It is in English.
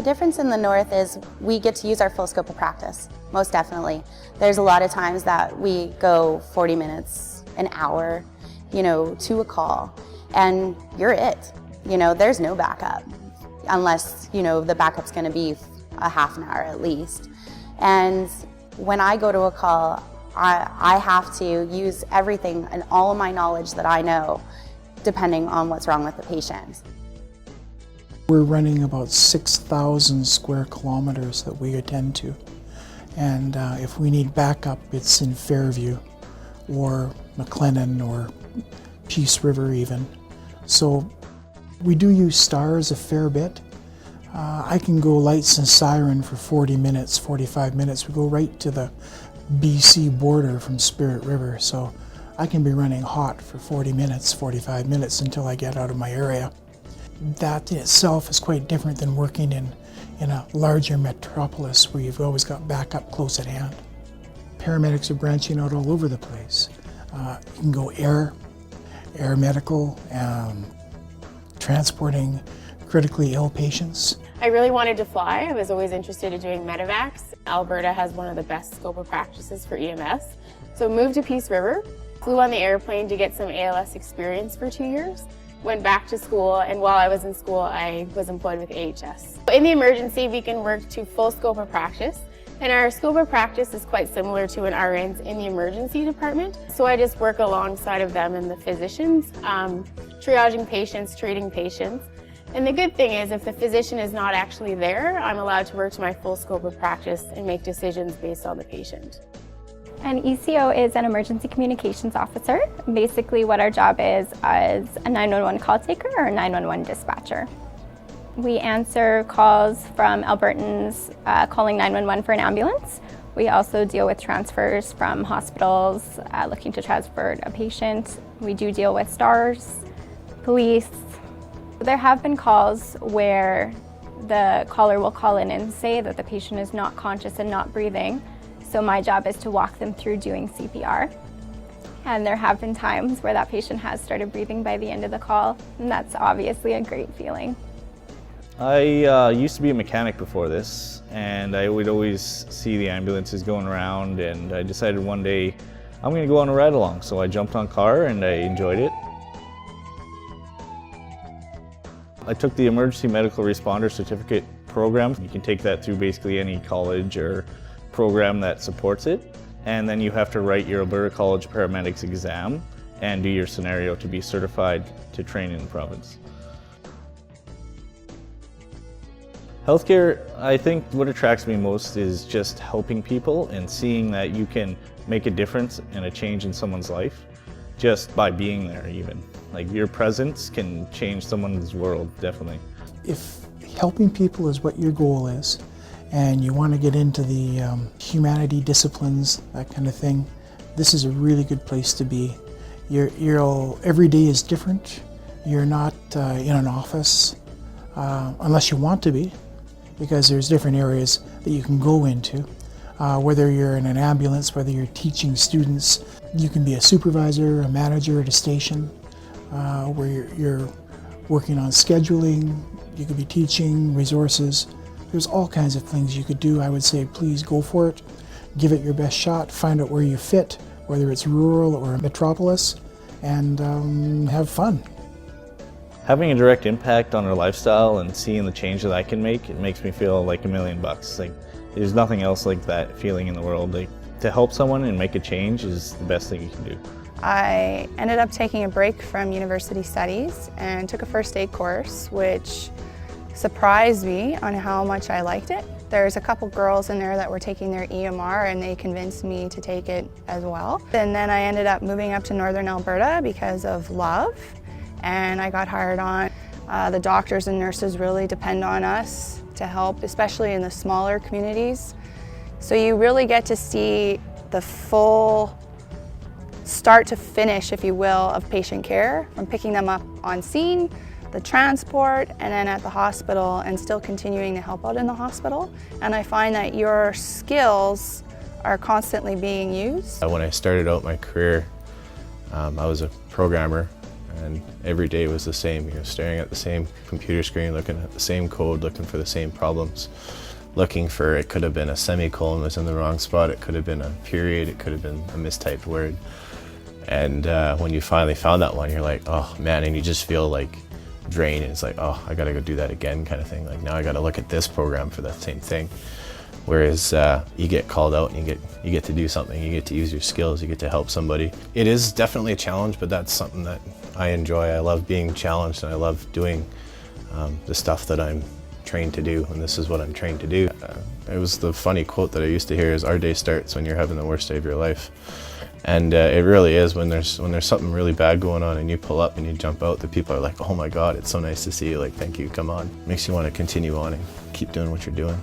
difference in the north is we get to use our full scope of practice, most definitely. There's a lot of times that we go 40 minutes, an hour, to a call, and you're it. There's no backup, unless, the backup's gonna be a half an hour at least. And when I go to a call, I have to use everything and all of my knowledge that I know, depending on what's wrong with the patient. We're running about 6,000 square kilometers that we attend to. And if we need backup, it's in Fairview or McLennan or Peace River even. So we do use stars a fair bit. I can go lights and siren for 40 minutes, 45 minutes. We go right to the BC border from Spirit River. So I can be running hot for 40 minutes, 45 minutes until I get out of my area. That in itself is quite different than working in a larger metropolis where you've always got backup close at hand. Paramedics are branching out all over the place. You can go air medical, transporting critically ill patients. I really wanted to fly. I was always interested in doing medevacs. Alberta has one of the best scope of practices for EMS. So moved to Peace River, flew on the airplane to get some ALS experience for 2 years. Went back to school, and while I was in school, I was employed with AHS. In the emergency, we can work to full scope of practice, and our scope of practice is quite similar to an RN's in the emergency department. So I just work alongside of them and the physicians, triaging patients, treating patients. And the good thing is, if the physician is not actually there, I'm allowed to work to my full scope of practice and make decisions based on the patient. An ECO is an emergency communications officer. Basically what our job is as a 911 call taker or a 911 dispatcher. We answer calls from Albertans calling 911 for an ambulance. We also deal with transfers from hospitals looking to transport a patient. We do deal with stars, police. There have been calls where the caller will call in and say that the patient is not conscious and not breathing. So my job is to walk them through doing CPR. And there have been times where that patient has started breathing by the end of the call, and that's obviously a great feeling. I used to be a mechanic before this, and I would always see the ambulances going around, and I decided one day I'm going to go on a ride along. So I jumped on car and I enjoyed it. I took the Emergency Medical Responder Certificate program. You can take that through basically any college or program that supports it, and then you have to write your Alberta College Paramedics exam and do your scenario to be certified to train in the province. Healthcare, I think what attracts me most is just helping people and seeing that you can make a difference and a change in someone's life just by being there even. Like your presence can change someone's world, definitely. If helping people is what your goal is, and you want to get into the humanity disciplines, that kind of thing, this is a really good place to be. Every day is different. You're not in an office, unless you want to be, because there's different areas that you can go into. Whether you're in an ambulance, whether you're teaching students, you can be a supervisor, a manager at a station, where you're working on scheduling, you could be teaching resources. There's all kinds of things you could do. I would say please go for it, give it your best shot, find out where you fit, whether it's rural or a metropolis, and have fun. Having a direct impact on their lifestyle and seeing the change that I can make, it makes me feel like $1 million. Like, there's nothing else like that feeling in the world. Like, to help someone and make a change is the best thing you can do. I ended up taking a break from university studies and took a first aid course, which surprised me on how much I liked it. There's a couple girls in there that were taking their EMR and they convinced me to take it as well. And then I ended up moving up to northern Alberta because of love, and I got hired on. The doctors and nurses really depend on us to help, especially in the smaller communities. So you really get to see the full start to finish, if you will, of patient care, from picking them up on scene, the transport, and then at the hospital, and still continuing to help out in the hospital. And I find that your skills are constantly being used. When I started out my career, I was a programmer and every day was the same. You're staring at the same computer screen, looking at the same code, looking for the same problems. Looking for, it could have been a semicolon was in the wrong spot, it could have been a period, it could have been a mistyped word. And when you finally found that one, you're like, oh man, and you just feel like drained, and it's like, oh, I gotta go do that again kind of thing. Like now I gotta look at this program for that same thing. Whereas you get called out and you get to do something, you get to use your skills, you get to help somebody. It is definitely a challenge, but that's something that I enjoy. I love being challenged, and I love doing the stuff that I'm trained to do, and this is what I'm trained to do. It was the funny quote that I used to hear is, our day starts when you're having the worst day of your life. And it really is. When there's something really bad going on and you pull up and you jump out, the people are like, oh my God, it's so nice to see you, like, thank you, come on. Makes you want to continue on and keep doing what you're doing.